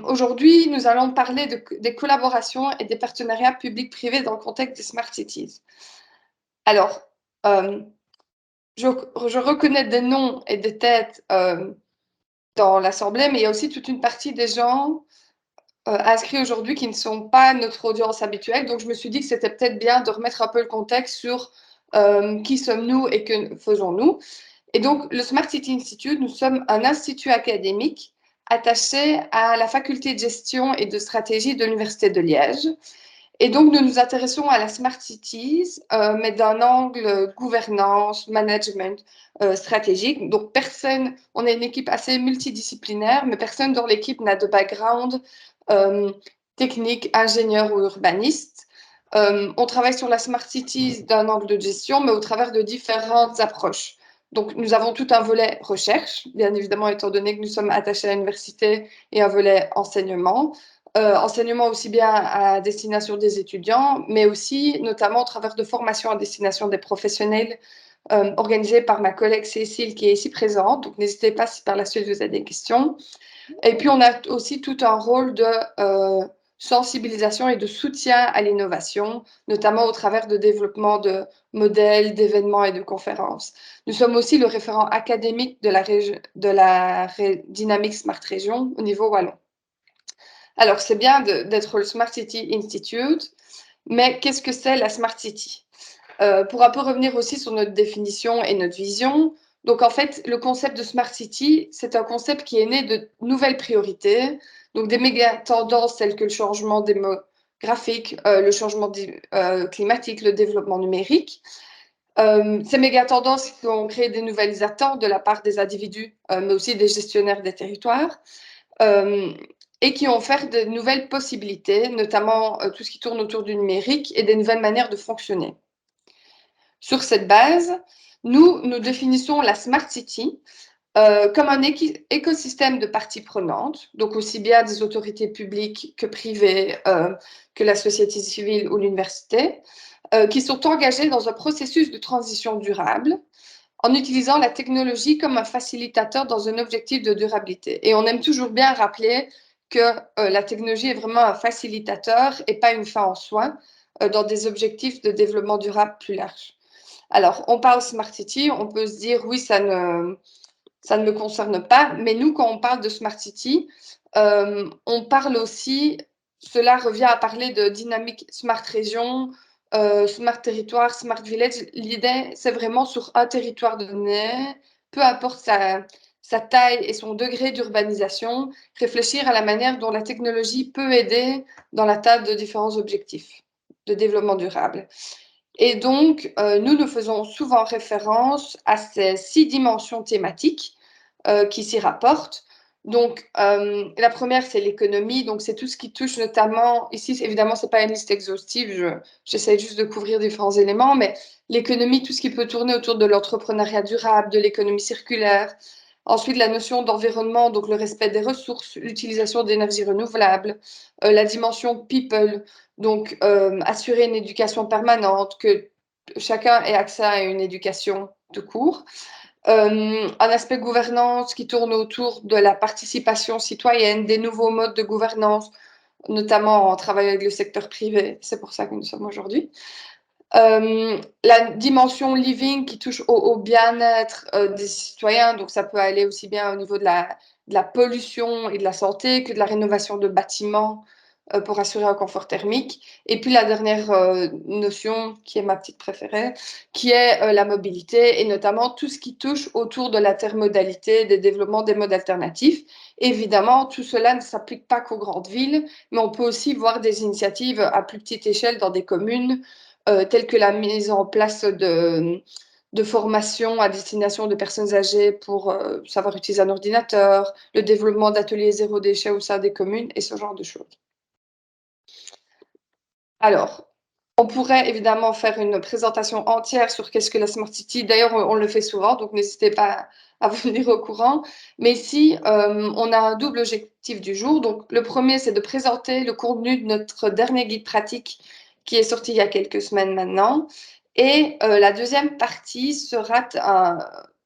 Aujourd'hui, nous allons parler des collaborations et des partenariats publics-privés dans le contexte des Smart Cities. Alors, je reconnais des noms et des têtes dans l'Assemblée, mais il y a aussi toute une partie des gens inscrits aujourd'hui qui ne sont pas notre audience habituelle. Donc, je me suis dit que c'était peut-être bien de remettre un peu le contexte sur qui sommes-nous et que faisons-nous. Et donc, le Smart City Institute, nous sommes un institut académique attaché à la faculté de gestion et de stratégie de l'Université de Liège. Et donc, nous nous intéressons à la Smart Cities, mais d'un angle gouvernance, management, stratégique. Donc, on est une équipe assez multidisciplinaire, mais personne dans l'équipe n'a de background euh, technique, ingénieur ou urbaniste. On travaille sur la Smart Cities d'un angle de gestion, mais au travers de différentes approches. Donc, nous avons tout un volet recherche, bien évidemment, étant donné que nous sommes attachés à l'université, et un volet enseignement. Enseignement aussi bien à destination des étudiants, mais aussi notamment au travers de formations à destination des professionnels organisées par ma collègue Cécile qui est ici présente. Donc, n'hésitez pas si par la suite vous avez des questions. Et puis, on a aussi tout un rôle de sensibilisation et de soutien à l'innovation, notamment au travers de développement de modèles, d'événements et de conférences. Nous sommes aussi le référent académique de la Dynamic Smart Région au niveau wallon. Alors, c'est bien d'être le Smart City Institute, mais qu'est-ce que c'est la Smart City? Pour un peu revenir aussi sur notre définition et notre vision, donc en fait, le concept de Smart City, c'est un concept qui est né de nouvelles priorités, donc des méga tendances telles que le changement démographique, le changement climatique, le développement numérique. Ces méga tendances qui ont créé des nouvelles attentes de la part des individus, mais aussi des gestionnaires des territoires. Et qui ont offert de nouvelles possibilités, notamment tout ce qui tourne autour du numérique et des nouvelles manières de fonctionner. Sur cette base, nous définissons la Smart City comme un écosystème de parties prenantes, donc aussi bien des autorités publiques que privées, que la société civile ou l'université, qui sont engagées dans un processus de transition durable en utilisant la technologie comme un facilitateur dans un objectif de durabilité. Et on aime toujours bien rappeler que la technologie est vraiment un facilitateur et pas une fin en soi dans des objectifs de développement durable plus larges. Alors, on parle Smart City, on peut se dire oui, ça ne me concerne pas, mais nous, quand on parle de Smart City, on parle aussi, cela revient à parler de dynamique Smart Région, Smart Territoire, Smart Village. L'idée, c'est vraiment sur un territoire donné, peu importe sa taille et son degré d'urbanisation, réfléchir à la manière dont la technologie peut aider dans l'atteinte de différents objectifs de développement durable. Et donc, nous faisons souvent référence à ces 6 dimensions thématiques qui s'y rapportent. Donc, la première, c'est l'économie. Donc, c'est tout ce qui touche notamment, ici, évidemment, ce n'est pas une liste exhaustive, j'essaie juste de couvrir différents éléments, mais l'économie, tout ce qui peut tourner autour de l'entrepreneuriat durable, de l'économie circulaire. Ensuite, la notion d'environnement, donc le respect des ressources, l'utilisation d'énergies renouvelables, la dimension people, donc assurer une éducation permanente, que chacun ait accès à une éducation de cours. Un aspect gouvernance qui tourne autour de la participation citoyenne, des nouveaux modes de gouvernance, notamment en travaillant avec le secteur privé. C'est pour ça que nous sommes aujourd'hui. La dimension living qui touche au bien-être des citoyens, donc ça peut aller aussi bien au niveau de la pollution et de la santé que de la rénovation de bâtiments pour assurer un confort thermique. Et puis la dernière notion, qui est ma petite préférée, qui est la mobilité et notamment tout ce qui touche autour de l'intermodalité, des développements des modes alternatifs. Évidemment, tout cela ne s'applique pas qu'aux grandes villes, mais on peut aussi voir des initiatives à plus petite échelle dans des communes, telles que la mise en place de formations à destination de personnes âgées pour savoir utiliser un ordinateur, le développement d'ateliers zéro déchet au sein des communes et ce genre de choses. Alors, on pourrait évidemment faire une présentation entière sur qu'est-ce que la Smart City. D'ailleurs, on le fait souvent, donc n'hésitez pas à venir au courant. Mais ici, on a un double objectif du jour. Donc, le premier, c'est de présenter le contenu de notre dernier guide pratique qui est sorti il y a quelques semaines maintenant. Et la deuxième partie sera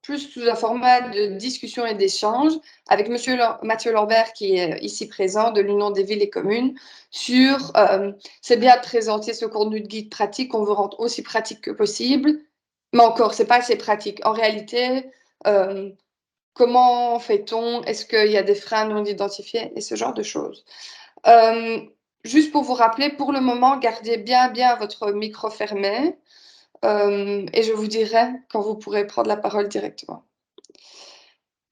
plus sous un format de discussion et d'échange avec Monsieur Mathieu Lambert, qui est ici présent, de l'Union des villes et communes, sur c'est bien de présenter ce contenu de guide pratique qu'on veut rendre aussi pratique que possible, mais encore, c'est pas assez pratique. En réalité, comment fait-on? Est-ce qu'il y a des freins non identifiés et ce genre de choses. Juste pour vous rappeler, pour le moment, gardez bien votre micro fermé et je vous dirai quand vous pourrez prendre la parole directement.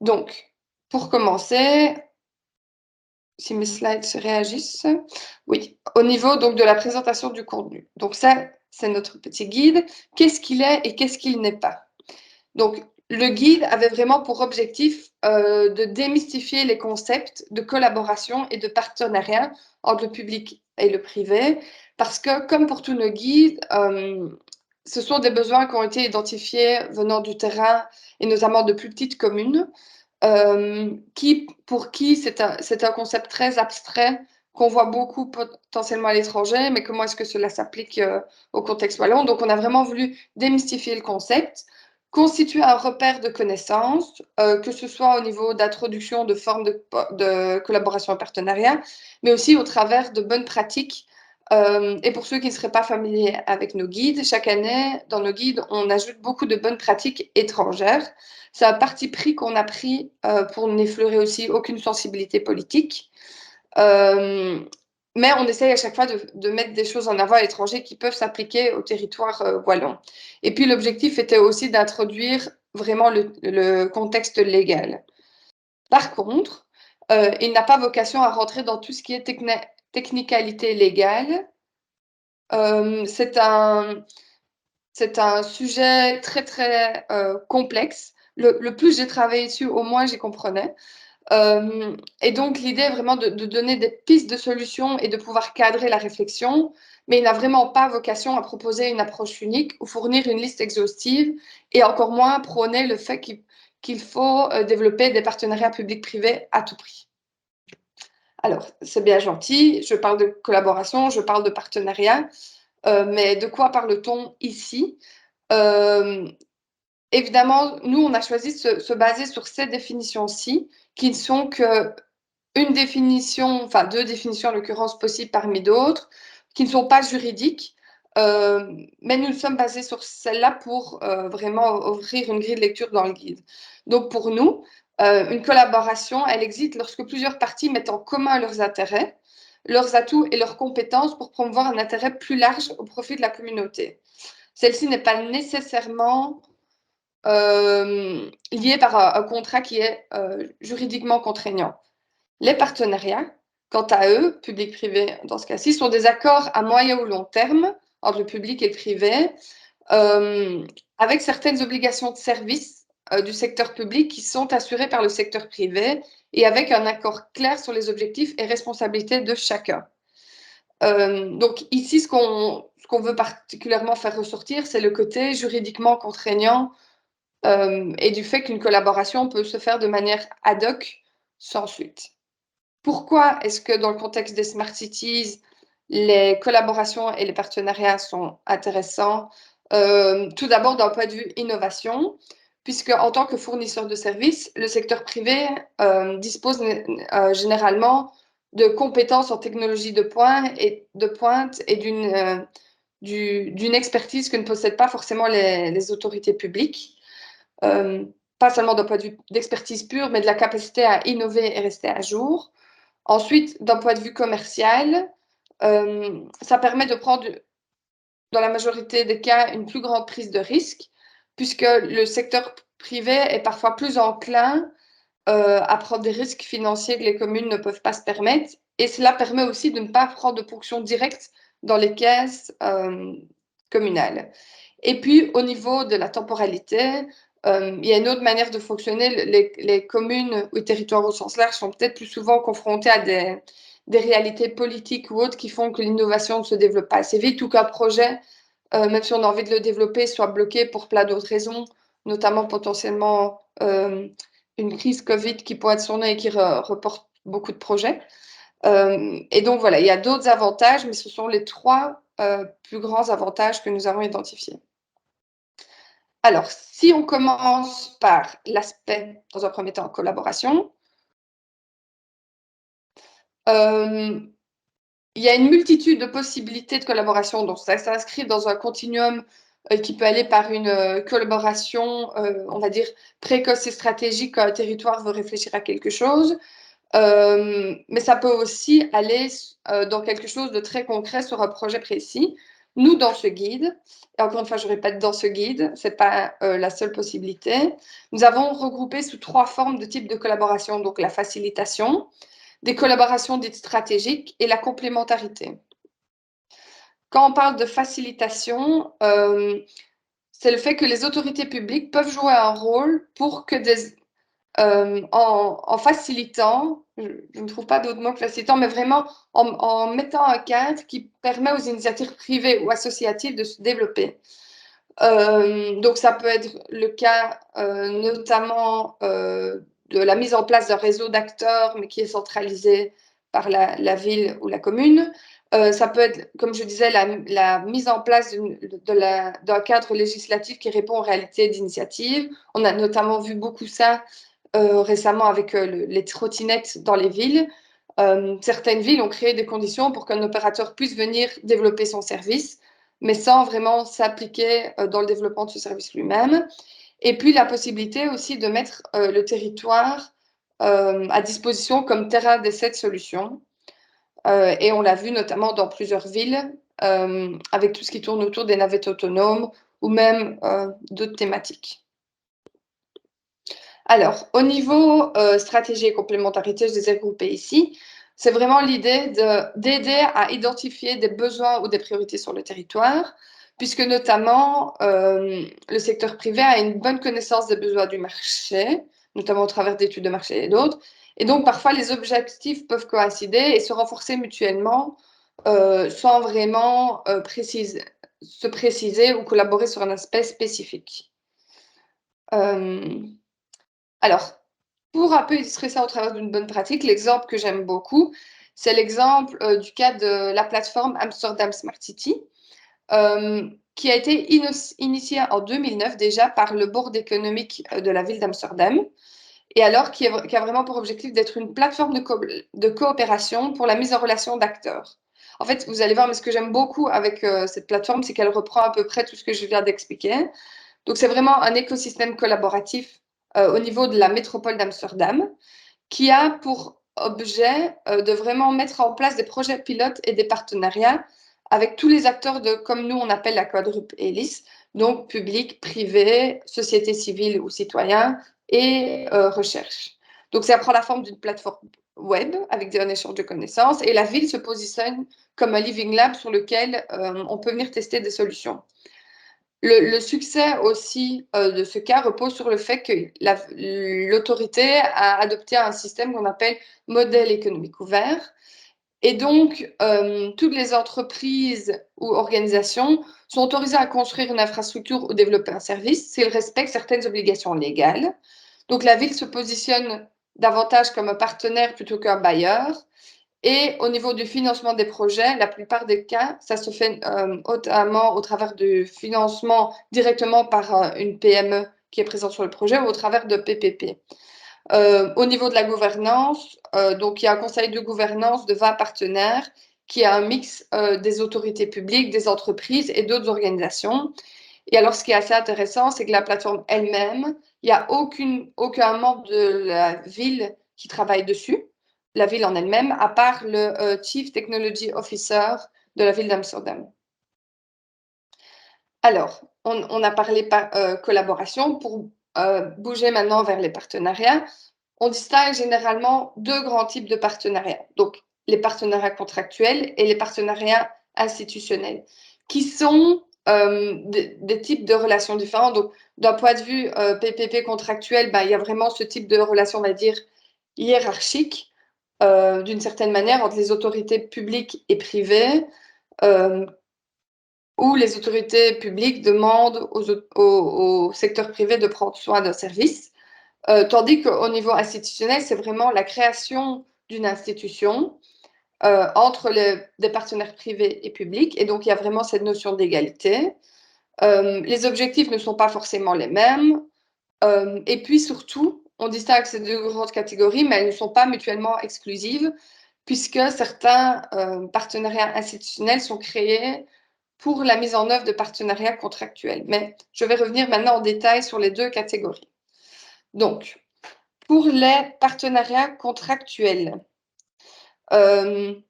Donc, pour commencer, si mes slides se réagissent, oui, au niveau donc de la présentation du contenu. Donc ça, c'est notre petit guide. Qu'est-ce qu'il est et qu'est-ce qu'il n'est pas? Donc, le guide avait vraiment pour objectif de démystifier les concepts de collaboration et de partenariat entre le public et le privé, parce que, comme pour tous nos guides, ce sont des besoins qui ont été identifiés venant du terrain et notamment de plus petites communes, pour qui c'est un concept très abstrait qu'on voit beaucoup potentiellement à l'étranger, mais comment est-ce que cela s'applique au contexte wallon? Donc, on a vraiment voulu démystifier le concept, constituer un repère de connaissances, que ce soit au niveau d'introduction de formes de collaboration et partenariat, mais aussi au travers de bonnes pratiques. Et pour ceux qui ne seraient pas familiers avec nos guides, chaque année, dans nos guides, on ajoute beaucoup de bonnes pratiques étrangères. C'est un parti pris qu'on a pris pour n'effleurer aussi aucune sensibilité politique. Mais on essaye à chaque fois de mettre des choses en avant à l'étranger qui peuvent s'appliquer au territoire wallon. Et puis l'objectif était aussi d'introduire vraiment le contexte légal. Par contre, il n'a pas vocation à rentrer dans tout ce qui est technicalité légale. C'est un sujet très complexe. Le plus j'ai travaillé dessus, au moins j'y comprenais. Et donc, l'idée est vraiment de donner des pistes de solutions et de pouvoir cadrer la réflexion, mais il n'a vraiment pas vocation à proposer une approche unique ou fournir une liste exhaustive, et encore moins prôner le fait qu'il faut développer des partenariats publics-privés à tout prix. Alors, c'est bien gentil, je parle de collaboration, je parle de partenariat, mais de quoi parle-t-on ici? Évidemment, nous, on a choisi de se baser sur ces définitions-ci, qui ne sont que une définition, enfin deux définitions en l'occurrence possibles parmi d'autres, qui ne sont pas juridiques, mais nous nous sommes basés sur celle-là pour vraiment offrir une grille de lecture dans le guide. Donc pour nous, une collaboration, elle existe lorsque plusieurs parties mettent en commun leurs intérêts, leurs atouts et leurs compétences pour promouvoir un intérêt plus large au profit de la communauté. Celle-ci n'est pas nécessairement liée par un contrat qui est juridiquement contraignant. Les partenariats, quant à eux, public-privé dans ce cas-ci, sont des accords à moyen ou long terme entre le public et le privé, avec certaines obligations de service du secteur public qui sont assurées par le secteur privé et avec un accord clair sur les objectifs et responsabilités de chacun. Donc ici, ce qu'on veut particulièrement faire ressortir, c'est le côté juridiquement contraignant et du fait qu'une collaboration peut se faire de manière ad hoc sans suite. Pourquoi est-ce que dans le contexte des Smart Cities, les collaborations et les partenariats sont intéressants? Tout d'abord d'un point de vue innovation, puisque en tant que fournisseur de services, le secteur privé dispose généralement de compétences en technologie de pointe et d'une expertise que ne possèdent pas forcément les autorités publiques. Pas seulement d'un point de vue d'expertise pure, mais de la capacité à innover et rester à jour. Ensuite, d'un point de vue commercial, ça permet de prendre, dans la majorité des cas, une plus grande prise de risque, puisque le secteur privé est parfois plus enclin à prendre des risques financiers que les communes ne peuvent pas se permettre. Et cela permet aussi de ne pas prendre de ponction directe dans les caisses communales. Et puis, au niveau de la temporalité, il y a une autre manière de fonctionner. Les communes ou les territoires au sens large sont peut-être plus souvent confrontés à des réalités politiques ou autres qui font que l'innovation ne se développe pas assez vite ou qu'un projet, même si on a envie de le développer, soit bloqué pour plein d'autres raisons, notamment potentiellement une crise Covid qui pourrait être sur nez et qui reporte beaucoup de projets. Et donc voilà, il y a d'autres avantages, mais ce sont les trois plus grands avantages que nous avons identifiés. Alors, si on commence par l'aspect, dans un premier temps, collaboration, il y a une multitude de possibilités de collaboration, donc ça s'inscrit dans un continuum qui peut aller par une collaboration, on va dire, précoce et stratégique quand un territoire veut réfléchir à quelque chose, mais ça peut aussi aller dans quelque chose de très concret sur un projet précis. Nous, dans ce guide, et encore une fois, je répète, dans ce guide, ce n'est pas la seule possibilité, nous avons regroupé sous 3 formes de type de collaboration, donc la facilitation, des collaborations dites stratégiques et la complémentarité. Quand on parle de facilitation, c'est le fait que les autorités publiques peuvent jouer un rôle pour que en facilitant, je ne trouve pas d'autre mot que facilitant, mais vraiment en mettant un cadre qui permet aux initiatives privées ou associatives de se développer. Donc ça peut être le cas notamment de la mise en place d'un réseau d'acteurs, mais qui est centralisé par la ville ou la commune. Ça peut être, comme je disais, la mise en place d'un cadre législatif qui répond aux réalités d'initiatives. On a notamment vu beaucoup ça récemment avec les trottinettes dans les villes. Certaines villes ont créé des conditions pour qu'un opérateur puisse venir développer son service, mais sans vraiment s'appliquer dans le développement de ce service lui-même. Et puis la possibilité aussi de mettre le territoire à disposition comme terrain d'essai de solutions. Et on l'a vu notamment dans plusieurs villes, avec tout ce qui tourne autour des navettes autonomes ou même d'autres thématiques. Alors, au niveau stratégie et complémentarité, je les ai regroupés ici. C'est vraiment l'idée d'aider à identifier des besoins ou des priorités sur le territoire, puisque notamment le secteur privé a une bonne connaissance des besoins du marché, notamment au travers d'études de marché et d'autres. Et donc, parfois, les objectifs peuvent coïncider et se renforcer mutuellement sans vraiment se préciser ou collaborer sur un aspect spécifique. Alors, pour un peu illustrer ça au travers d'une bonne pratique, l'exemple que j'aime beaucoup, c'est l'exemple du cas de la plateforme Amsterdam Smart City, qui a été initiée en 2009 déjà par le board économique de la ville d'Amsterdam, et alors qui a vraiment pour objectif d'être une plateforme de coopération pour la mise en relation d'acteurs. En fait, vous allez voir, mais ce que j'aime beaucoup avec cette plateforme, c'est qu'elle reprend à peu près tout ce que je viens d'expliquer. Donc, c'est vraiment un écosystème collaboratif au niveau de la métropole d'Amsterdam qui a pour objet de vraiment mettre en place des projets pilotes et des partenariats avec tous les acteurs de, comme nous on appelle la quadruple hélice, donc public, privé, société civile ou citoyen et recherche. Donc ça prend la forme d'une plateforme web avec un échange de connaissances et la ville se positionne comme un living lab sur lequel on peut venir tester des solutions. Le succès aussi de ce cas repose sur le fait que l'autorité a adopté un système qu'on appelle modèle économique ouvert. Et donc, toutes les entreprises ou organisations sont autorisées à construire une infrastructure ou développer un service s'ils respectent certaines obligations légales. Donc, la ville se positionne davantage comme un partenaire plutôt qu'un bailleur. Et au niveau du financement des projets, la plupart des cas, ça se fait notamment au travers du financement directement par une PME qui est présente sur le projet ou au travers de PPP. Au niveau de la gouvernance, donc il y a un conseil de gouvernance de 20 partenaires qui a un mix des autorités publiques, des entreprises et d'autres organisations. Et alors, ce qui est assez intéressant, c'est que la plateforme elle-même, il n'y a aucun membre de la ville qui travaille dessus, la ville en elle-même, à part le Chief Technology Officer de la ville d'Amsterdam. Alors, on a parlé collaboration. Pour bouger maintenant vers les partenariats, on distingue généralement 2 grands types de partenariats. Donc, les partenariats contractuels et les partenariats institutionnels, qui sont des types de relations différents. Donc, d'un point de vue PPP contractuel, il y a vraiment ce type de relation, on va dire, hiérarchique, d'une certaine manière, entre les autorités publiques et privées, où les autorités publiques demandent au secteur privé de prendre soin d'un service. Tandis qu'au niveau institutionnel, c'est vraiment la création d'une institution entre des partenaires privés et publics. Et donc, il y a vraiment cette notion d'égalité. Les objectifs ne sont pas forcément les mêmes. Et puis surtout, on distingue ces deux grandes catégories, mais elles ne sont pas mutuellement exclusives, puisque certains partenariats institutionnels sont créés pour la mise en œuvre de partenariats contractuels. Mais je vais revenir maintenant en détail sur les deux catégories. Donc, pour les partenariats contractuels, on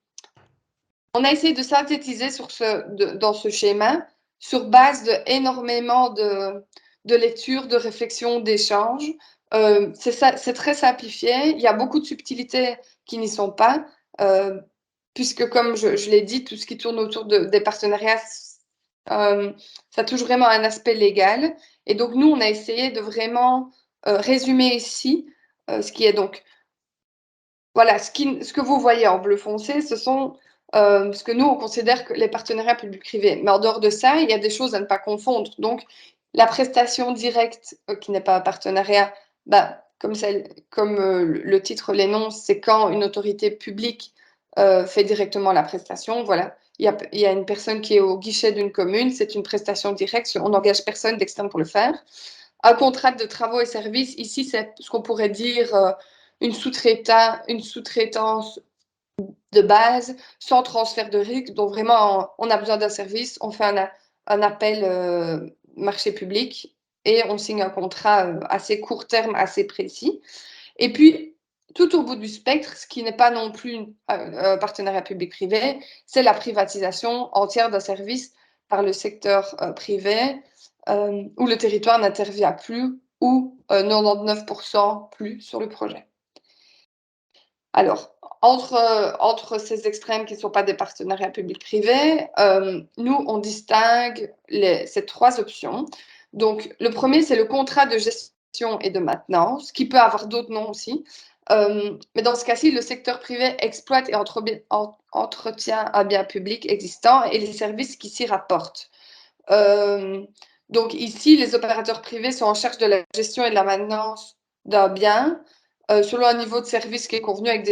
a essayé de synthétiser dans ce schéma sur base d'énormément de lectures, de réflexions, d'échanges. C'est très simplifié. Il y a beaucoup de subtilités qui n'y sont pas, puisque, comme je l'ai dit, tout ce qui tourne autour des partenariats, ça a toujours vraiment un aspect légal. Et donc, nous, on a essayé de vraiment résumer ici ce qui est donc... Voilà, ce que vous voyez en bleu foncé, ce sont ce que nous, on considère que les partenariats publics-privés. Mais en dehors de ça, il y a des choses à ne pas confondre. Donc, la prestation directe, qui n'est pas un partenariat, bah, comme le titre l'énonce, c'est quand une autorité publique fait directement la prestation. Voilà, il y a une personne qui est au guichet d'une commune, c'est une prestation directe, on n'engage personne d'externe pour le faire. Un contrat de travaux et services, ici, c'est ce qu'on pourrait dire une sous-traitance de base, sans transfert de risque. Donc vraiment, on a besoin d'un service, on fait un appel marché public et on signe un contrat assez court terme, assez précis. Et puis, tout au bout du spectre, ce qui n'est pas non plus un partenariat public-privé, c'est la privatisation entière d'un service par le secteur privé, où le territoire n'intervient plus ou 99% plus sur le projet. Alors, entre ces extrêmes qui ne sont pas des partenariats publics-privés, nous, on distingue ces trois options. Donc, le premier, c'est le contrat de gestion et de maintenance, qui peut avoir d'autres noms aussi. Mais dans ce cas-ci, le secteur privé exploite et entretient un bien public existant et les services qui s'y rapportent. Donc ici, les opérateurs privés sont en charge de la gestion et de la maintenance d'un bien, selon un niveau de service qui est convenu avec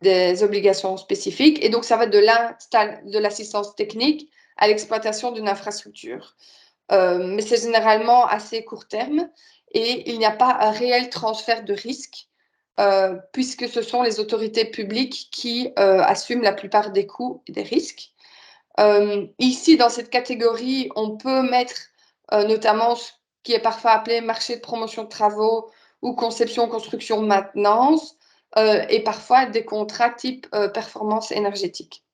des obligations spécifiques. Et donc, ça va de l'assistance technique à l'exploitation d'une infrastructure. Mais c'est généralement assez court terme et il n'y a pas un réel transfert de risque, puisque ce sont les autorités publiques qui assument la plupart des coûts et des risques. Ici, dans cette catégorie, on peut mettre notamment ce qui est parfois appelé marché de promotion de travaux ou conception, construction, maintenance, et parfois des contrats type performance énergétique.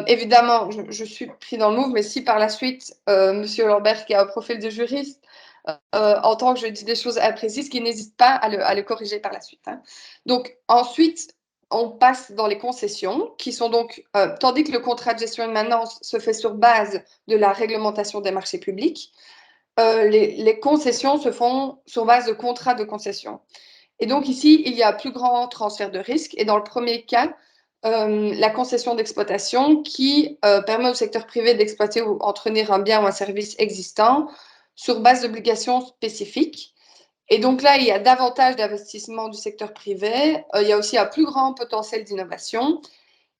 Évidemment, je suis pris dans le move, mais si par la suite, Monsieur Lambert, qui a un profil de juriste, entend que je dis des choses imprécises, qu'il n'hésite pas à le corriger par la suite. Hein. Donc, ensuite, on passe dans les concessions, qui sont donc, tandis que le contrat de gestion et de maintenance se fait sur base de la réglementation des marchés publics, les concessions se font sur base de contrats de concession. Et donc ici, il y a un plus grand transfert de risque. Et dans le premier cas, la concession d'exploitation qui permet au secteur privé d'exploiter ou entretenir un bien ou un service existant sur base d'obligations spécifiques. Et donc là, il y a davantage d'investissements du secteur privé, il y a aussi un plus grand potentiel d'innovation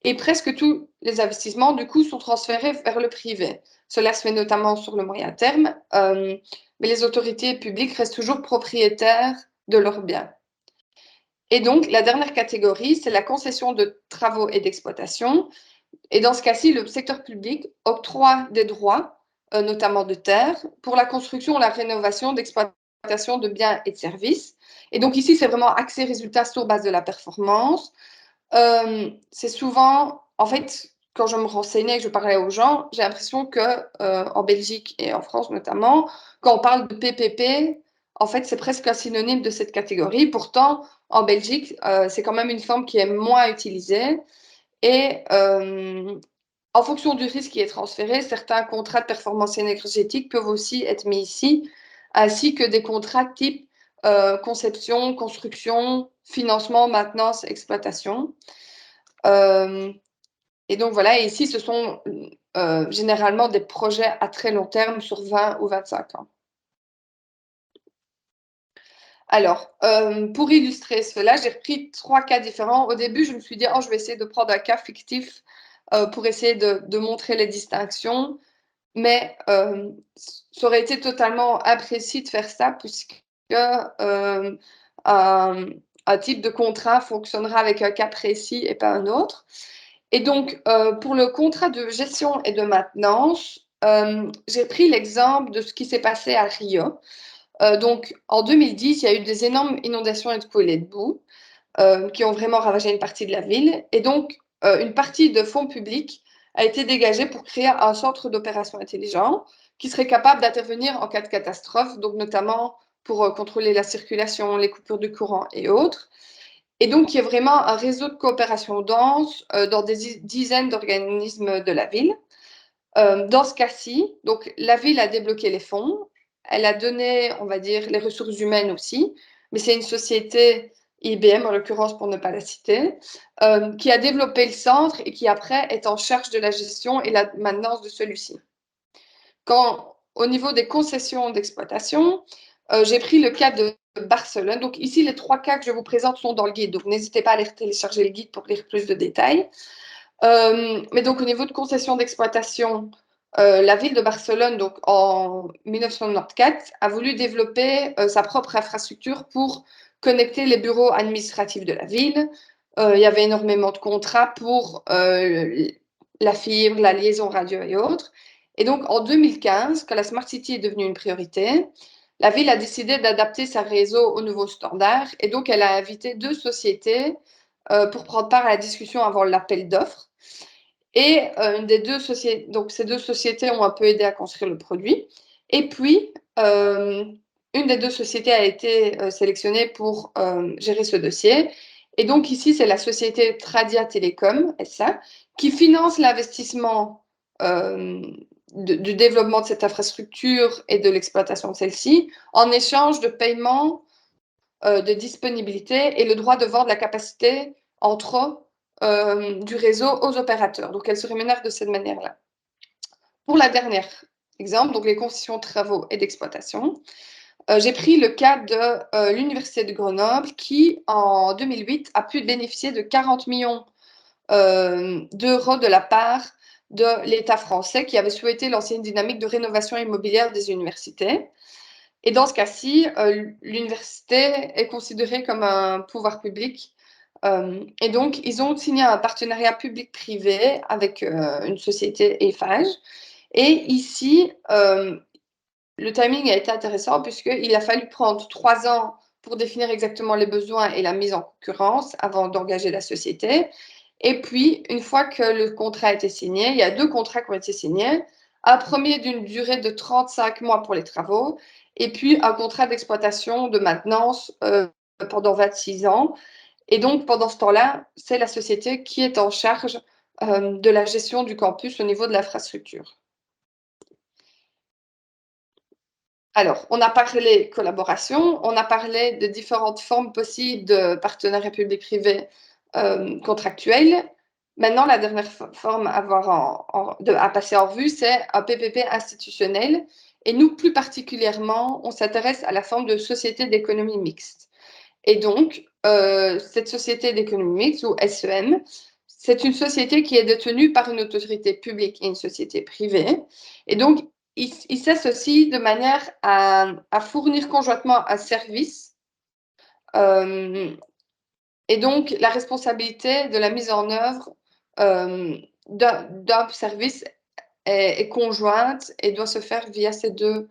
et presque tous les investissements, du coup, sont transférés vers le privé. Cela se fait notamment sur le moyen terme, mais les autorités publiques restent toujours propriétaires de leurs biens. Et donc, la dernière catégorie, c'est la concession de travaux et d'exploitation. Et dans ce cas-ci, le secteur public octroie des droits, notamment de terre, pour la construction ou la rénovation d'exploitation de biens et de services. Et donc ici, c'est vraiment axé résultat sur base de la performance. C'est souvent, en fait, quand je me renseignais et que je parlais aux gens, j'ai l'impression que en Belgique et en France notamment, quand on parle de PPP, en fait, c'est presque un synonyme de cette catégorie. Pourtant, en Belgique, c'est quand même une forme qui est moins utilisée. Et en fonction du risque qui est transféré, certains contrats de performance énergétique peuvent aussi être mis ici, ainsi que des contrats type conception, construction, financement, maintenance, exploitation. Et donc voilà, et ici, ce sont généralement des projets à très long terme sur 20 ou 25 ans. Alors, pour illustrer cela, j'ai repris 3 cas différents. Au début, je me suis dit, oh, je vais essayer de prendre un cas fictif pour essayer de montrer les distinctions. mais ça aurait été totalement imprécis de faire ça puisque un, un type de contrat fonctionnera avec un cas précis et pas un autre. Et donc, pour le contrat de gestion et de maintenance, j'ai pris l'exemple de ce qui s'est passé à Rio. Donc, en 2010, il y a eu des énormes inondations et de coulées de boue qui ont vraiment ravagé une partie de la ville. Et donc, une partie de fonds publics a été dégagée pour créer un centre d'opération intelligent qui serait capable d'intervenir en cas de catastrophe, donc notamment pour contrôler la circulation, les coupures de courant et autres. Et donc, il y a vraiment un réseau de coopération dense dans des dizaines d'organismes de la ville. Dans ce cas-ci, donc la ville a débloqué les fonds, elle a donné, on va dire, les ressources humaines aussi, mais c'est une société, IBM en l'occurrence pour ne pas la citer, qui a développé le centre et qui après est en charge de la gestion et la maintenance de celui-ci. Quand, au niveau des concessions d'exploitation, j'ai pris le cas de Barcelone. Donc ici, les 3 cas que je vous présente sont dans le guide, donc n'hésitez pas à aller télécharger le guide pour lire plus de détails. Mais donc au niveau de concession d'exploitation, la ville de Barcelone, donc en 1994, a voulu développer sa propre infrastructure pour connecter les bureaux administratifs de la ville. Il y avait énormément de contrats pour la fibre, la liaison radio et autres. Et donc en 2015, quand la Smart City est devenue une priorité, la ville a décidé d'adapter sa réseau aux nouveaux standards et donc elle a invité 2 sociétés pour prendre part à la discussion avant l'appel d'offres. Et une des 2 sociétés, donc ces 2 sociétés ont un peu aidé à construire le produit. Et puis, une des 2 sociétés a été sélectionnée pour gérer ce dossier. Et donc ici, c'est la société Tradia Telecom SA qui finance l'investissement du développement de cette infrastructure et de l'exploitation de celle-ci en échange de paiement de disponibilité et le droit de vendre la capacité entre du réseau aux opérateurs. Donc, elle se rémunère de cette manière-là. Pour la dernière exemple, donc les concessions de travaux et d'exploitation, j'ai pris le cas de l'Université de Grenoble qui, en 2008, a pu bénéficier de 40 millions d'euros de la part de l'État français qui avait souhaité lancer une dynamique de rénovation immobilière des universités. Et dans ce cas-ci, l'université est considérée comme un pouvoir public. Et donc, ils ont signé un partenariat public-privé avec une société Eiffage. Et ici, le timing a été intéressant puisqu'il a fallu prendre 3 ans pour définir exactement les besoins et la mise en concurrence avant d'engager la société. Et puis, une fois que le contrat a été signé, il y a 2 contrats qui ont été signés. Un premier d'une durée de 35 mois pour les travaux et puis un contrat d'exploitation de maintenance pendant 26 ans. Et donc, pendant ce temps-là, c'est la société qui est en charge de la gestion du campus au niveau de l'infrastructure. Alors, on a parlé collaboration, on a parlé de différentes formes possibles de partenariat public-privé contractuel. Maintenant, la dernière forme à passer en revue, c'est un PPP institutionnel. Et nous, plus particulièrement, on s'intéresse à la forme de société d'économie mixte. Et donc, cette société d'économie mixte, ou SEM, c'est une société qui est détenue par une autorité publique et une société privée. Et donc, ils s'associent de manière à fournir conjointement un service. Et donc, la responsabilité de la mise en œuvre d'un service est conjointe et doit se faire via ces deux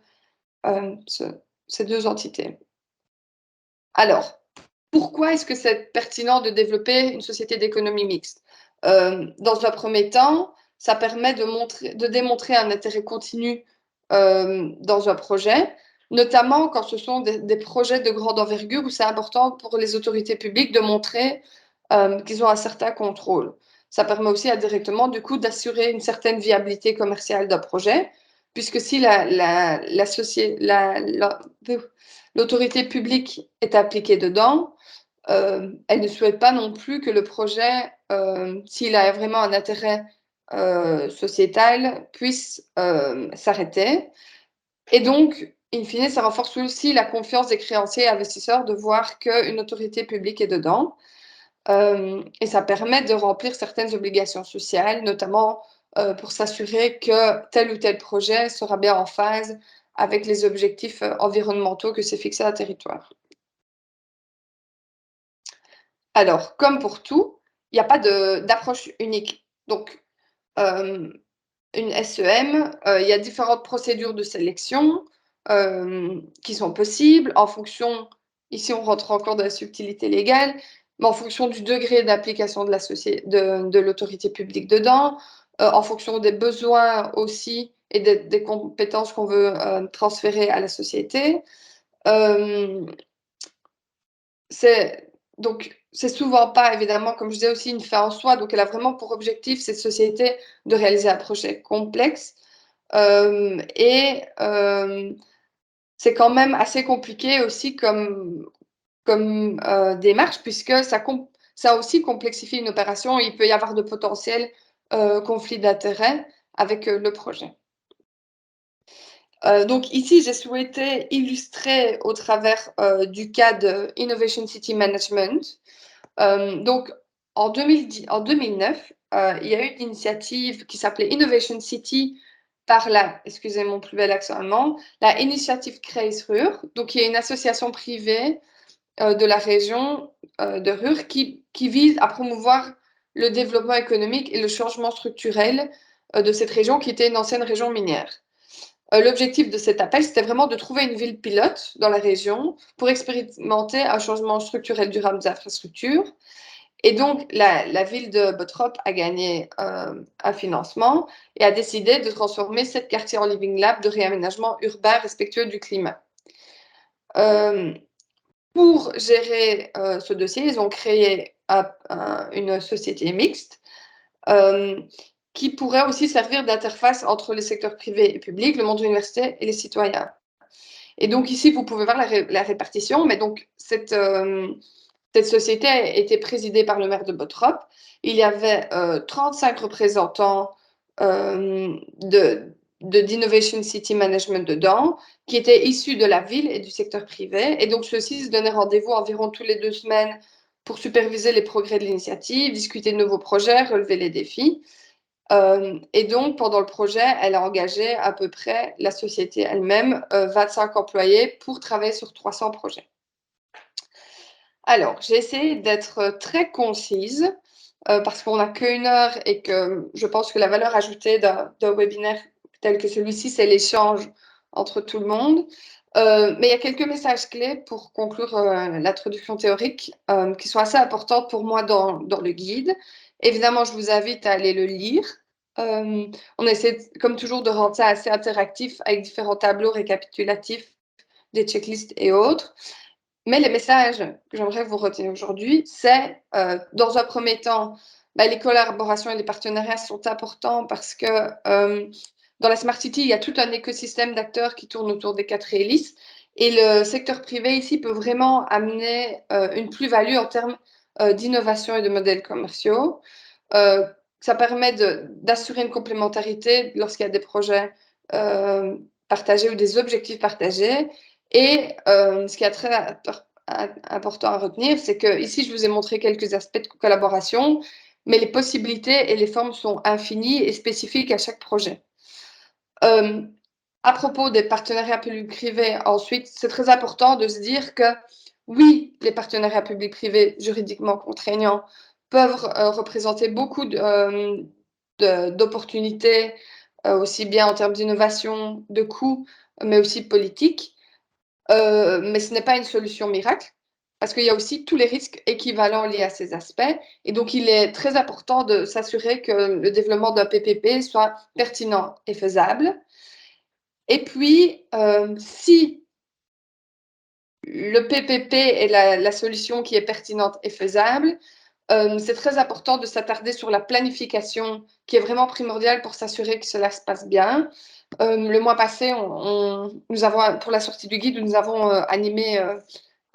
entités. Alors, pourquoi est-ce que c'est pertinent de développer une société d'économie mixte? Dans un premier temps, ça permet de démontrer un intérêt continu dans un projet, notamment quand ce sont des projets de grande envergure où c'est important pour les autorités publiques de montrer qu'ils ont un certain contrôle. Ça permet aussi indirectement, du coup, d'assurer une certaine viabilité commerciale d'un projet, puisque si l'autorité publique est impliquée dedans, elle ne souhaite pas non plus que le projet, s'il a vraiment un intérêt sociétal, puisse s'arrêter. Et donc, in fine, ça renforce aussi la confiance des créanciers et investisseurs de voir qu'une autorité publique est dedans. Et ça permet de remplir certaines obligations sociales, notamment pour s'assurer que tel ou tel projet sera bien en phase avec les objectifs environnementaux que s'est fixé un territoire. Alors, comme pour tout, il n'y a pas d'approche unique. Donc, une SEM, il y a différentes procédures de sélection qui sont possibles en fonction, ici on rentre encore dans la subtilité légale, mais en fonction du degré d'application de l'autorité publique dedans, en fonction des besoins aussi et des compétences qu'on veut transférer à la société. C'est souvent pas, évidemment, comme je disais aussi, une fin en soi. Donc, elle a vraiment pour objectif, cette société, de réaliser un projet complexe. C'est quand même assez compliqué aussi comme démarche, puisque ça aussi complexifie une opération. Il peut y avoir de potentiels conflits d'intérêts avec le projet. Donc ici, j'ai souhaité illustrer au travers du cas de Innovation City Management. Donc en 2009, il y a eu une initiative qui s'appelait Innovation City par excusez mon plus bel accent allemand, la Initiative Kreis-Ruhr, donc qui est une association privée de la région de Ruhr qui vise à promouvoir le développement économique et le changement structurel de cette région qui était une ancienne région minière. L'objectif de cet appel, c'était vraiment de trouver une ville pilote dans la région pour expérimenter un changement structurel durable des infrastructures. Et donc, la ville de Bottrop a gagné un financement et a décidé de transformer 7 quartiers en living lab de réaménagement urbain respectueux du climat. Pour gérer ce dossier, ils ont créé une société mixte qui pourrait aussi servir d'interface entre les secteurs privés et publics, le monde universitaire et les citoyens. Et donc ici, vous pouvez voir la répartition, mais donc cette société a été présidée par le maire de Bottrop. Il y avait 35 représentants d'Innovation City Management dedans, qui étaient issus de la ville et du secteur privé. Et donc ceux-ci se donnaient rendez-vous environ tous les 2 semaines pour superviser les progrès de l'initiative, discuter de nouveaux projets, relever les défis. Et donc, pendant le projet, elle a engagé à peu près, la société elle-même, 25 employés pour travailler sur 300 projets. Alors, j'ai essayé d'être très concise parce qu'on n'a qu'1 heure et que je pense que la valeur ajoutée d'un webinaire tel que celui-ci, c'est l'échange entre tout le monde. Mais il y a quelques messages clés pour conclure l'introduction théorique qui sont assez importantes pour moi dans le guide. Évidemment, je vous invite à aller le lire. On essaie, comme toujours, de rendre ça assez interactif avec différents tableaux récapitulatifs, des checklists et autres. Mais les messages que j'aimerais vous retenir aujourd'hui, c'est, dans un premier temps, les collaborations et les partenariats sont importants parce que dans la Smart City, il y a tout un écosystème d'acteurs qui tournent autour des 4 hélices et le secteur privé ici peut vraiment amener une plus-value en termes d'innovation et de modèles commerciaux. Ça permet d'assurer une complémentarité lorsqu'il y a des projets partagés ou des objectifs partagés. Et ce qui est très important à retenir, c'est que ici, je vous ai montré quelques aspects de collaboration, mais les possibilités et les formes sont infinies et spécifiques à chaque projet. À propos des partenariats publics-privés, ensuite, c'est très important de se dire que oui, les partenariats publics-privés juridiquement contraignants peuvent représenter beaucoup d'opportunités, aussi bien en termes d'innovation, de coûts, mais aussi politiques. Mais ce n'est pas une solution miracle, parce qu'il y a aussi tous les risques équivalents liés à ces aspects. Et donc, il est très important de s'assurer que le développement d'un PPP soit pertinent et faisable. Et puis, si le PPP est la solution qui est pertinente et faisable, c'est très important de s'attarder sur la planification, qui est vraiment primordiale pour s'assurer que cela se passe bien. Le mois passé, nous avons, pour la sortie du guide, nous avons animé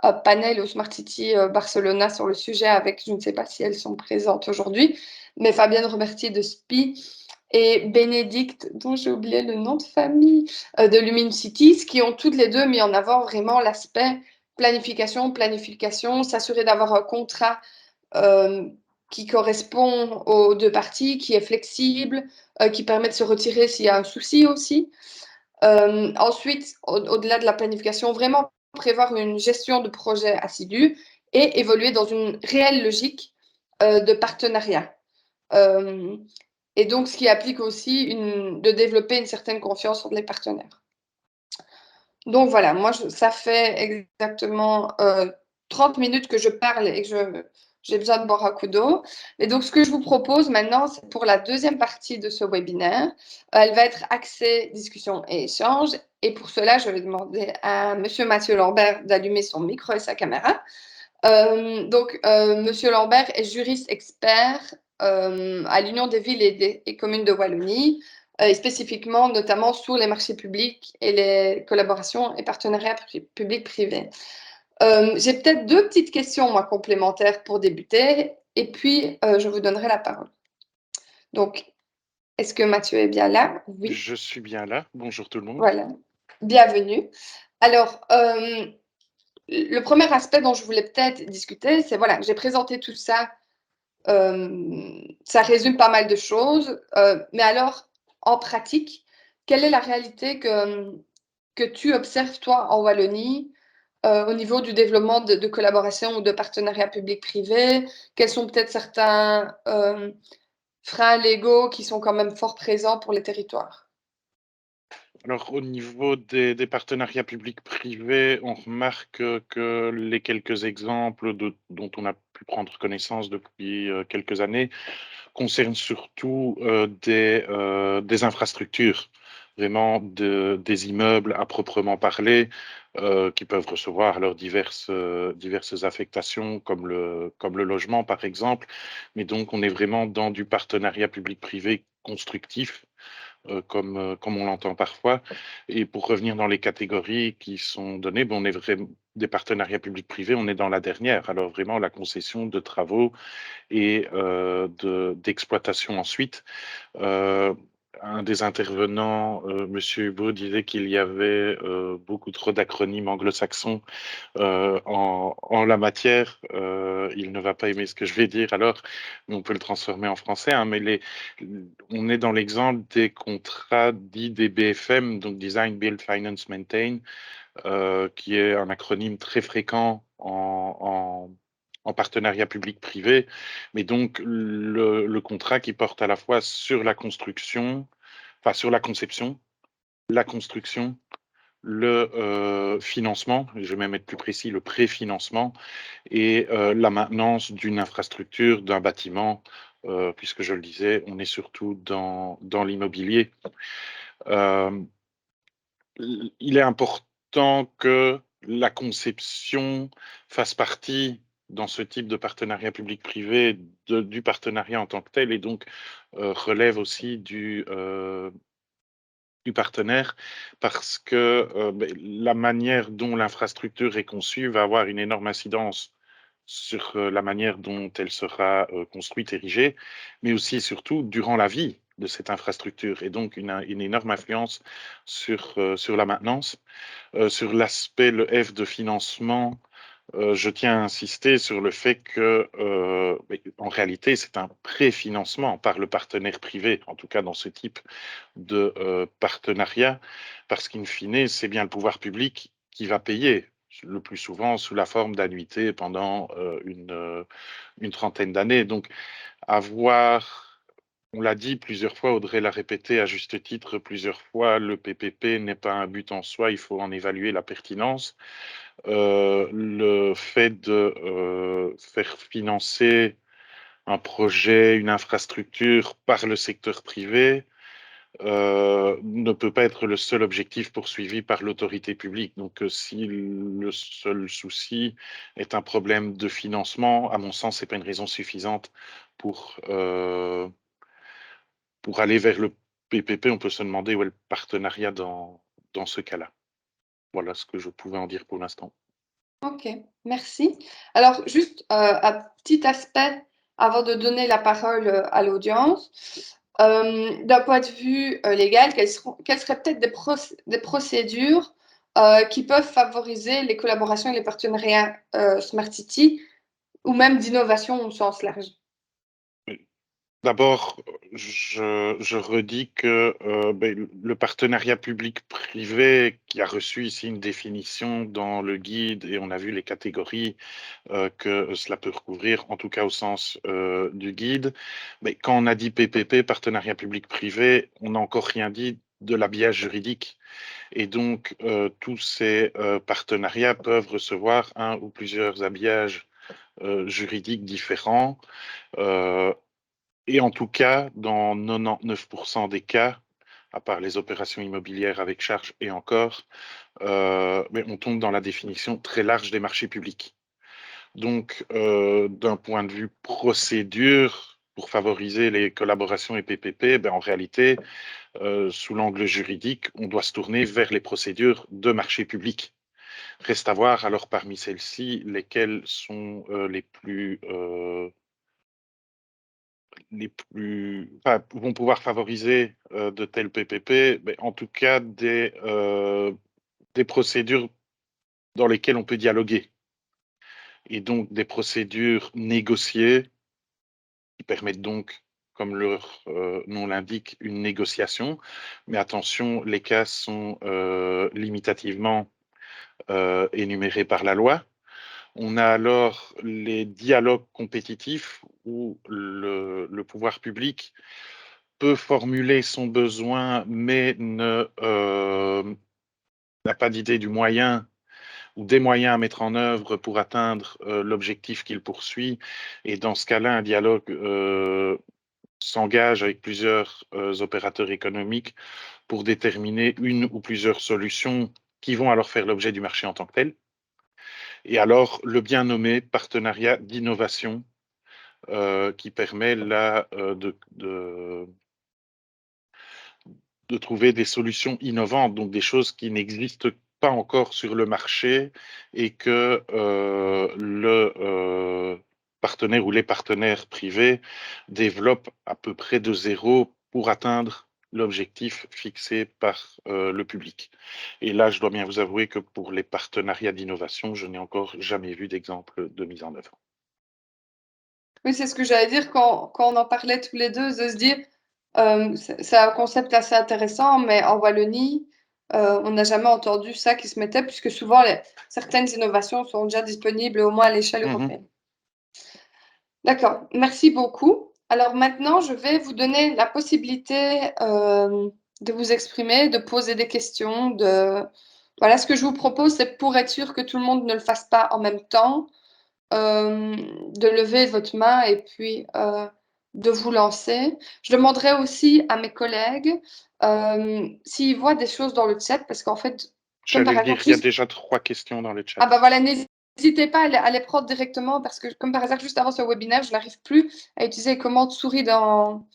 un panel au Smart City Barcelona sur le sujet avec, je ne sais pas si elles sont présentes aujourd'hui, mais Fabienne Roberti de SPI et Bénédicte, dont j'ai oublié le nom de famille, de Lumine Cities, qui ont toutes les deux mis en avant vraiment l'aspect planification, s'assurer d'avoir un contrat qui correspond aux deux parties, qui est flexible, qui permet de se retirer s'il y a un souci aussi. Ensuite, au-delà de la planification, vraiment prévoir une gestion de projet assidue et évoluer dans une réelle logique de partenariat. Et donc, ce qui applique aussi de développer une certaine confiance entre les partenaires. Donc voilà, moi, ça fait exactement 30 minutes que je parle et que j'ai besoin de boire un coup d'eau. Et donc, ce que je vous propose maintenant, c'est pour la deuxième partie de ce webinaire. Elle va être axée discussion et échange. Et pour cela, je vais demander à Monsieur Mathieu Lambert d'allumer son micro et sa caméra. Monsieur Lambert est juriste expert à l'Union des villes et communes de Wallonie, et spécifiquement notamment sur les marchés publics et les collaborations et partenariats publics-privés. J'ai peut-être deux petites questions, moi, complémentaires pour débuter, et puis je vous donnerai la parole. Donc, est-ce que Mathieu est bien là? Oui. Je suis bien là. Bonjour tout le monde. Voilà. Bienvenue. Alors, le premier aspect dont je voulais peut-être discuter, c'est voilà, j'ai présenté tout ça. Ça résume pas mal de choses. Mais alors, en pratique, quelle est la réalité que tu observes, toi, en Wallonie, au niveau du développement de collaboration ou de partenariats public-privé? Quels sont peut-être certains freins légaux qui sont quand même fort présents pour les territoires? Alors, au niveau des partenariats publics-privés, on remarque que les quelques exemples dont on a pu prendre connaissance depuis quelques années concernent surtout des infrastructures, vraiment des immeubles à proprement parler, qui peuvent recevoir alors diverses affectations comme le logement par exemple. Mais donc, on est vraiment dans du partenariat public-privé constructif. Comme on l'entend parfois. Et pour revenir dans les catégories qui sont données, on est vraiment des partenariats publics-privés, on est dans la dernière. Alors vraiment la concession de travaux et d'exploitation ensuite. Un des intervenants, Monsieur Hugo, disait qu'il y avait beaucoup trop d'acronymes anglo-saxons en la matière. Il ne va pas aimer ce que je vais dire alors, mais on peut le transformer en français. Hein, mais on est dans l'exemple des contrats dits des BFM, donc Design, Build, Finance, Maintain, qui est un acronyme très fréquent en partenariat public-privé, mais donc le contrat qui porte à la fois sur la construction, enfin sur la conception, la construction, le financement, je vais même être plus précis, le préfinancement et la maintenance d'une infrastructure, d'un bâtiment, puisque je le disais, on est surtout dans l'immobilier. Il est important que la conception fasse partie dans ce type de partenariat public-privé du partenariat en tant que tel et donc relève aussi du partenaire parce que la manière dont l'infrastructure est conçue va avoir une énorme incidence sur la manière dont elle sera construite, érigée, mais aussi et surtout durant la vie de cette infrastructure et donc une énorme influence sur la maintenance. Sur l'aspect, le F de financement, je tiens à insister sur le fait que, en réalité, c'est un préfinancement par le partenaire privé, en tout cas dans ce type de partenariat, parce qu'in fine, c'est bien le pouvoir public qui va payer, le plus souvent sous la forme d'annuités pendant une trentaine d'années. Donc, avoir, on l'a dit plusieurs fois, Audrey l'a répété à juste titre plusieurs fois, le PPP n'est pas un but en soi, il faut en évaluer la pertinence. Le fait de faire financer un projet, une infrastructure par le secteur privé ne peut pas être le seul objectif poursuivi par l'autorité publique. Donc, si le seul souci est un problème de financement, à mon sens, ce n'est pas une raison suffisante pour aller vers le PPP. On peut se demander où est le partenariat dans ce cas-là. Voilà ce que je pouvais en dire pour l'instant. Ok, merci. Alors, juste un petit aspect avant de donner la parole à l'audience. D'un point de vue légal, quelles seraient peut-être des procédures qui peuvent favoriser les collaborations et les partenariats Smart City ou même d'innovation au sens large? D'abord, je redis que le partenariat public-privé qui a reçu ici une définition dans le guide, et on a vu les catégories que cela peut recouvrir, en tout cas au sens du guide. Mais quand on a dit PPP, partenariat public-privé, on n'a encore rien dit de l'habillage juridique. Et donc, tous ces partenariats peuvent recevoir un ou plusieurs habillages juridiques différents. Et en tout cas, dans 99% des cas, à part les opérations immobilières avec charge et encore, mais on tombe dans la définition très large des marchés publics. Donc, d'un point de vue procédure, pour favoriser les collaborations et PPP, en réalité, sous l'angle juridique, on doit se tourner vers les procédures de marché public. Reste à voir, alors parmi celles-ci, lesquelles sont vont pouvoir favoriser de tels PPP, mais en tout cas des procédures dans lesquelles on peut dialoguer. Et donc des procédures négociées qui permettent donc, comme leur nom l'indique, une négociation. Mais attention, les cas sont limitativement énumérés par la loi. On a alors les dialogues compétitifs où le pouvoir public peut formuler son besoin, mais n'a pas d'idée du moyen ou des moyens à mettre en œuvre pour atteindre l'objectif qu'il poursuit. Et dans ce cas-là, un dialogue s'engage avec plusieurs opérateurs économiques pour déterminer une ou plusieurs solutions qui vont alors faire l'objet du marché en tant que tel. Et alors, le bien nommé partenariat d'innovation qui permet là de trouver des solutions innovantes, donc des choses qui n'existent pas encore sur le marché et que le partenaire ou les partenaires privés développent à peu près de zéro pour atteindre l'objectif fixé par le public. Et là, je dois bien vous avouer que pour les partenariats d'innovation, je n'ai encore jamais vu d'exemple de mise en œuvre. Oui, c'est ce que j'allais dire quand on en parlait tous les deux, de se dire, c'est un concept assez intéressant, mais en Wallonie, on n'a jamais entendu ça qui se mettait, puisque souvent, certaines innovations sont déjà disponibles, au moins à l'échelle européenne. D'accord, merci beaucoup. Alors maintenant, je vais vous donner la possibilité de vous exprimer, de poser des questions. Voilà, ce que je vous propose, c'est pour être sûr que tout le monde ne le fasse pas en même temps, de lever votre main et puis de vous lancer. Je demanderai aussi à mes collègues s'ils voient des choses dans le chat, parce qu'en fait, comme J'allais par le hasard, dire, il y a déjà 3 questions dans le chat. ah bah voilà, n'hésitez pas à les prendre directement, parce que comme par hasard, juste avant ce webinaire, je n'arrive plus à utiliser les commandes souris dans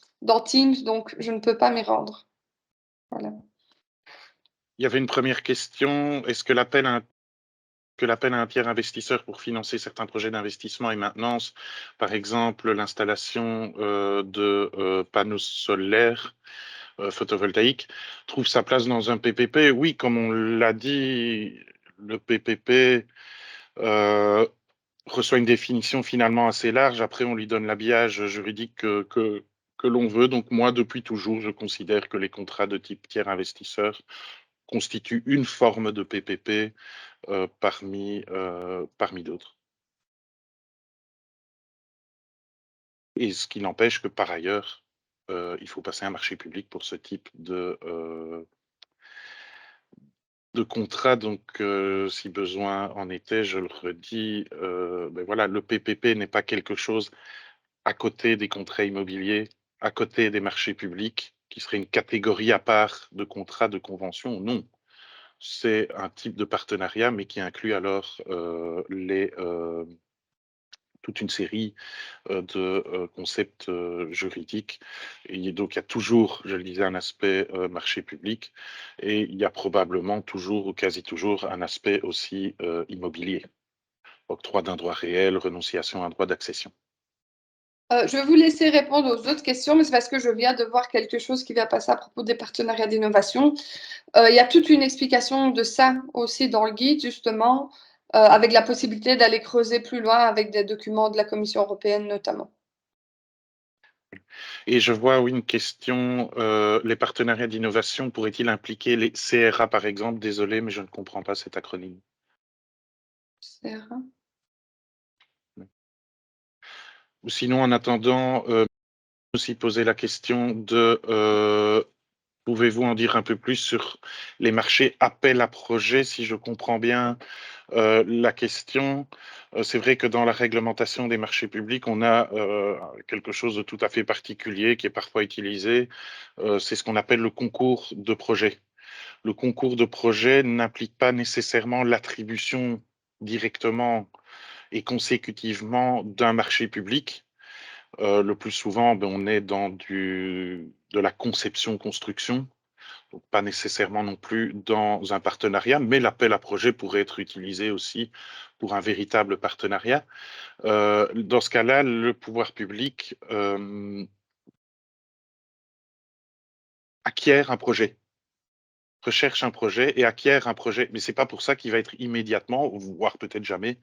Teams, donc je ne peux pas m'y rendre. Voilà. Il y avait une première question. Est-ce que l'appel à un tiers investisseur pour financer certains projets d'investissement et maintenance, par exemple l'installation de panneaux solaires photovoltaïques, trouve sa place dans un PPP? Oui, comme on l'a dit, le PPP reçoit une définition finalement assez large. Après, on lui donne l'habillage juridique que l'on veut. Donc moi, depuis toujours, je considère que les contrats de type tiers investisseur constituent une forme de PPP parmi d'autres. Et ce qui n'empêche que par ailleurs, il faut passer un marché public pour ce type de contrat. Donc, si besoin en était, je le redis, voilà, le PPP n'est pas quelque chose à côté des contrats immobiliers, à côté des marchés publics, qui serait une catégorie à part de contrats de convention. Non, c'est un type de partenariat, mais qui inclut alors toute une série de concepts juridiques. Et donc, il y a toujours, je le disais, un aspect marché public et il y a probablement toujours ou quasi toujours un aspect aussi immobilier. Octroi d'un droit réel, renonciation à un droit d'accession. Je vais vous laisser répondre aux autres questions, mais c'est parce que je viens de voir quelque chose qui va passer à propos des partenariats d'innovation. Il y a toute une explication de ça aussi dans le guide, justement, avec la possibilité d'aller creuser plus loin avec des documents de la Commission européenne notamment. Et je vois, oui, une question, les partenariats d'innovation pourraient-ils impliquer les CRA, par exemple? Désolé, mais je ne comprends pas cet acronyme. CRA. Ou sinon, en attendant, aussi poser la question de, pouvez-vous en dire un peu plus sur les marchés appel à projets? Si je comprends bien, la question, c'est vrai que dans la réglementation des marchés publics, on a, quelque chose de tout à fait particulier qui est parfois utilisé, c'est ce qu'on appelle le concours de projet. Le concours de projet n'implique pas nécessairement l'attribution directement et consécutivement d'un marché public. Le plus souvent, on est dans de la conception-construction, donc pas nécessairement non plus dans un partenariat, mais l'appel à projet pourrait être utilisé aussi pour un véritable partenariat. Dans ce cas-là, le pouvoir public acquiert un projet, recherche un projet et acquiert un projet, mais c'est pas pour ça qu'il va être immédiatement, voire peut-être jamais,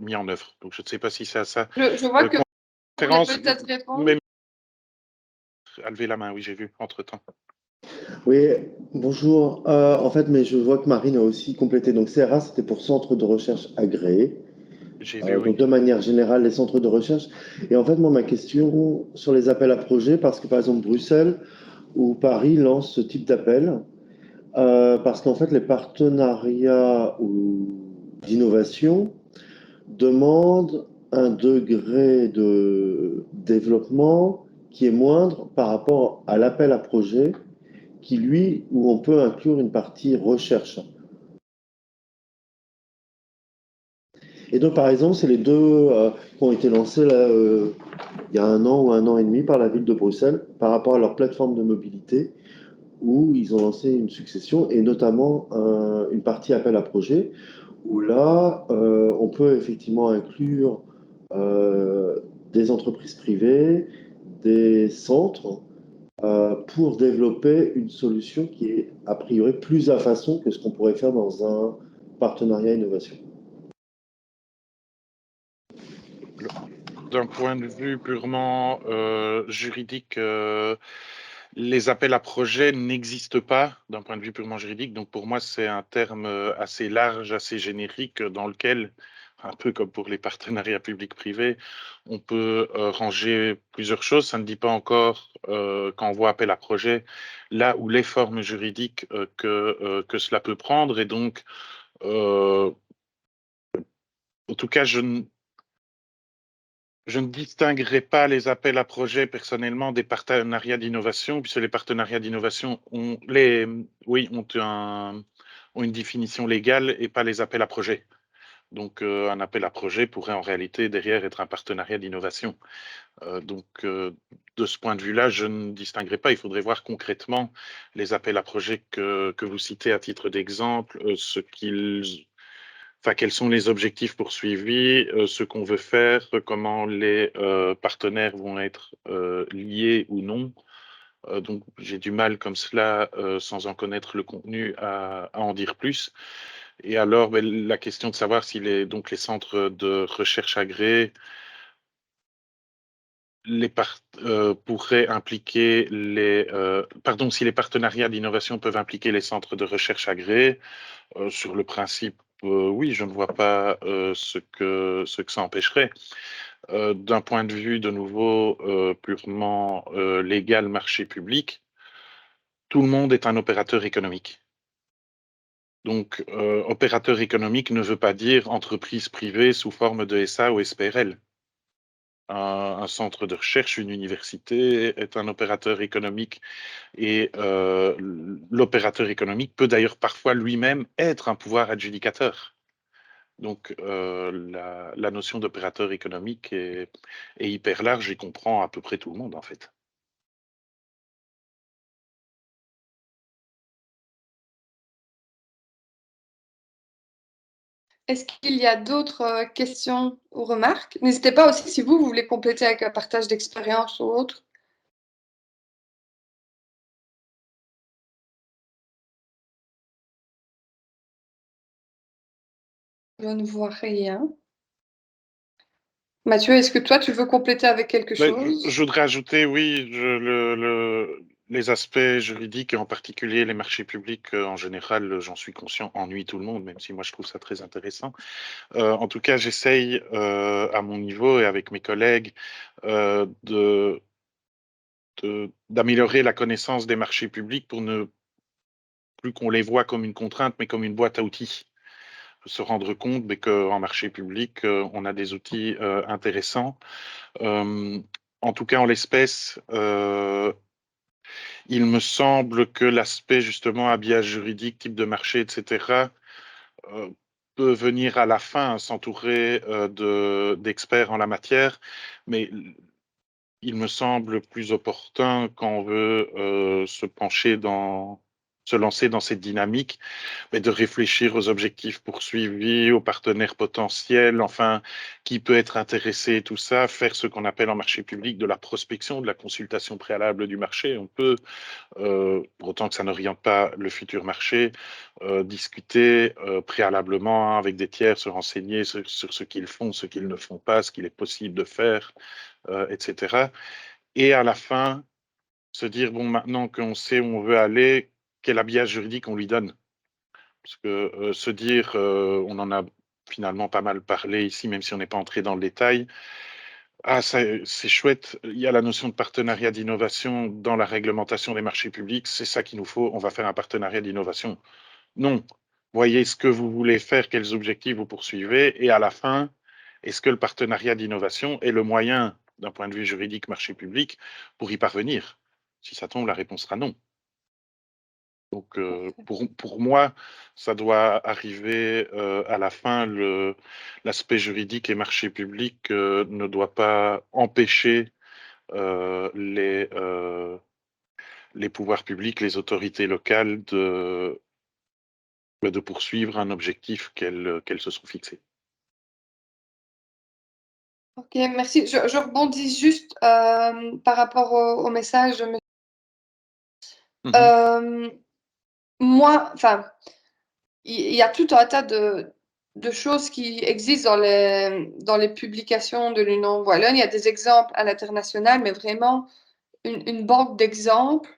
mis en œuvre. Donc je ne sais pas si c'est à ça Je vois que vous voulez conférence, peut-être répondre. même à lever la main, oui, j'ai vu entre-temps. Oui, bonjour. En fait, mais je vois que Marine a aussi complété. Donc, CRA, c'était pour centre de recherche agréé. J'ai vu, oui. Donc, de manière générale, les centres de recherche. Et en fait, moi, ma question sur les appels à projets, parce que par exemple, Bruxelles ou Paris lancent ce type d'appel, parce qu'en fait, les partenariats d'innovation demandent un degré de développement qui est moindre par rapport à l'appel à projet qui, lui, où on peut inclure une partie recherche. Et donc, par exemple, c'est les deux qui ont été lancés là, il y a un an ou un an et demi par la ville de Bruxelles par rapport à leur plateforme de mobilité, où ils ont lancé une succession et notamment une partie appel à projet, où là, on peut effectivement inclure des entreprises privées, des centres, pour développer une solution qui est a priori plus à façon que ce qu'on pourrait faire dans un partenariat innovation. D'un point de vue purement juridique, les appels à projets n'existent pas d'un point de vue purement juridique. Donc pour moi, c'est un terme assez large, assez générique, dans lequel, un peu comme pour les partenariats publics-privés, on peut ranger plusieurs choses. Ça ne dit pas encore, quand on voit appel à projet, là où les formes juridiques que cela peut prendre. Et donc, en tout cas, je ne distinguerai pas les appels à projets personnellement des partenariats d'innovation, puisque les partenariats d'innovation ont une définition légale et pas les appels à projets. Donc, un appel à projet pourrait en réalité derrière être un partenariat d'innovation. De ce point de vue-là, je ne distinguerai pas. Il faudrait voir concrètement les appels à projets que vous citez à titre d'exemple, quels sont les objectifs poursuivis, ce qu'on veut faire, comment les partenaires vont être liés ou non. Donc j'ai du mal comme cela, sans en connaître le contenu, à en dire plus. Et alors, la question de savoir si les centres de recherche agréés pourraient impliquer si les partenariats d'innovation peuvent impliquer les centres de recherche agréés. Sur le principe, oui, je ne vois pas ce que ça empêcherait. D'un point de vue de nouveau purement légal, marché public, tout le monde est un opérateur économique. Donc, opérateur économique ne veut pas dire entreprise privée sous forme de SA ou SPRL. Un centre de recherche, une université est un opérateur économique et l'opérateur économique peut d'ailleurs parfois lui-même être un pouvoir adjudicateur. Donc, la notion d'opérateur économique est hyper large et comprend à peu près tout le monde, en fait. Est-ce qu'il y a d'autres questions ou remarques? N'hésitez pas aussi si vous voulez compléter avec un partage d'expérience ou autre. Je ne vois rien. Mathieu, est-ce que toi, tu veux compléter avec quelque chose? Je voudrais ajouter, oui, les aspects juridiques et en particulier les marchés publics, en général, j'en suis conscient, ennuient tout le monde, même si moi je trouve ça très intéressant. En tout cas, j'essaye à mon niveau et avec mes collègues d'améliorer la connaissance des marchés publics pour ne plus qu'on les voit comme une contrainte, mais comme une boîte à outils. Se rendre compte qu'en marché public, on a des outils intéressants. En tout cas, en l'espèce, il me semble que l'aspect justement habillage juridique, type de marché, etc., peut venir à la fin s'entourer d'experts en la matière, mais il me semble plus opportun quand on veut se lancer dans cette dynamique, mais de réfléchir aux objectifs poursuivis, aux partenaires potentiels, enfin, qui peut être intéressé, tout ça, faire ce qu'on appelle en marché public de la prospection, de la consultation préalable du marché. On peut, pour autant que ça n'oriente pas le futur marché, discuter préalablement hein, avec des tiers, se renseigner sur ce qu'ils font, ce qu'ils ne font pas, ce qu'il est possible de faire, etc. Et à la fin, se dire, bon, maintenant qu'on sait où on veut aller, quel habillage juridique on lui donne. Parce que se dire, on en a finalement pas mal parlé ici, même si on n'est pas entré dans le détail. Ah, c'est chouette, il y a la notion de partenariat d'innovation dans la réglementation des marchés publics, c'est ça qu'il nous faut, on va faire un partenariat d'innovation. Non, voyez ce que vous voulez faire, quels objectifs vous poursuivez, et à la fin, est-ce que le partenariat d'innovation est le moyen, d'un point de vue juridique marché public, pour y parvenir? Si ça tombe, la réponse sera non. Donc, pour moi, ça doit arriver à la fin. L'aspect juridique et marché public ne doit pas empêcher les pouvoirs publics, les autorités locales de poursuivre un objectif qu'elles se sont fixés. Ok, merci. Je rebondis juste par rapport au message de moi, enfin, il y a tout un tas de choses qui existent dans les publications de l'Union wallonne. Il y a des exemples à l'international, mais vraiment une banque d'exemples.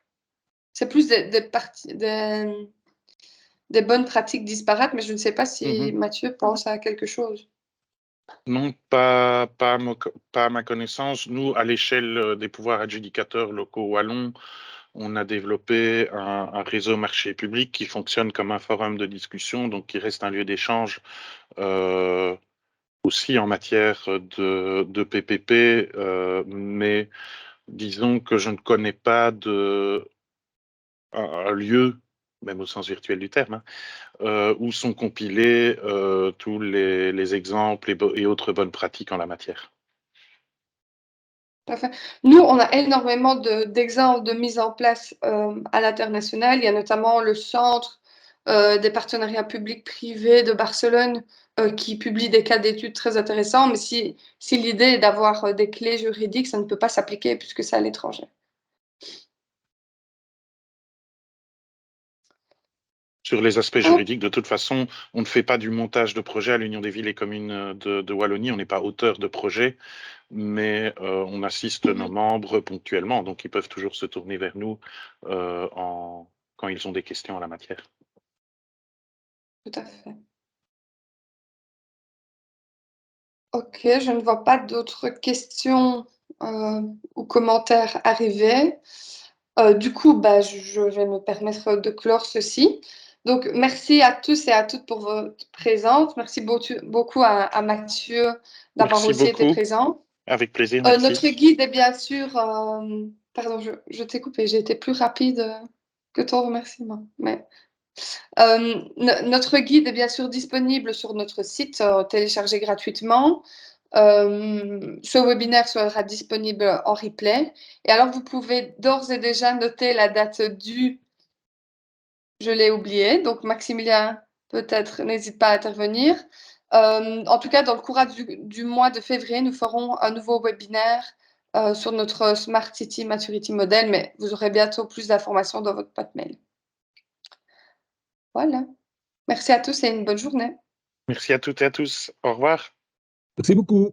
C'est plus des bonnes pratiques disparates, mais je ne sais pas si Mathieu pense à quelque chose. Non, pas à ma connaissance. Nous, à l'échelle des pouvoirs adjudicateurs locaux wallons, on a développé un réseau marché public qui fonctionne comme un forum de discussion, donc qui reste un lieu d'échange aussi en matière de PPP, mais disons que je ne connais pas un lieu, même au sens virtuel du terme, où sont compilés tous les exemples et autres bonnes pratiques en la matière. Parfait. Nous, on a énormément d'exemples de mise en place à l'international. Il y a notamment le Centre des partenariats publics-privés de Barcelone qui publie des cas d'études très intéressants. Mais si l'idée est d'avoir des clés juridiques, ça ne peut pas s'appliquer puisque c'est à l'étranger. Sur les aspects juridiques, de toute façon, on ne fait pas du montage de projet à l'Union des villes et communes de Wallonie. On n'est pas auteur de projet, mais on assiste nos membres ponctuellement. Donc, ils peuvent toujours se tourner vers nous quand ils ont des questions en la matière. Tout à fait. Ok, je ne vois pas d'autres questions ou commentaires arriver. Du coup, bah, je vais me permettre de clore ceci. Donc, merci à tous et à toutes pour votre présence. Merci beaucoup à Mathieu d'avoir Merci aussi été beaucoup. présent. Avec plaisir, merci. Notre guide est bien sûr... pardon, je t'ai coupé, j'ai été plus rapide que ton remerciement. Mais, notre guide est bien sûr disponible sur notre site, téléchargé gratuitement. Ce webinaire sera disponible en replay. Et alors, vous pouvez d'ores et déjà noter la date du... Je l'ai oublié, donc Maximilien, peut-être, n'hésite pas à intervenir. En tout cas, dans le courant du mois de février, nous ferons un nouveau webinaire sur notre Smart City Maturity Model, mais vous aurez bientôt plus d'informations dans votre boîte mail. Voilà. Merci à tous et une bonne journée. Merci à toutes et à tous. Au revoir. Merci beaucoup.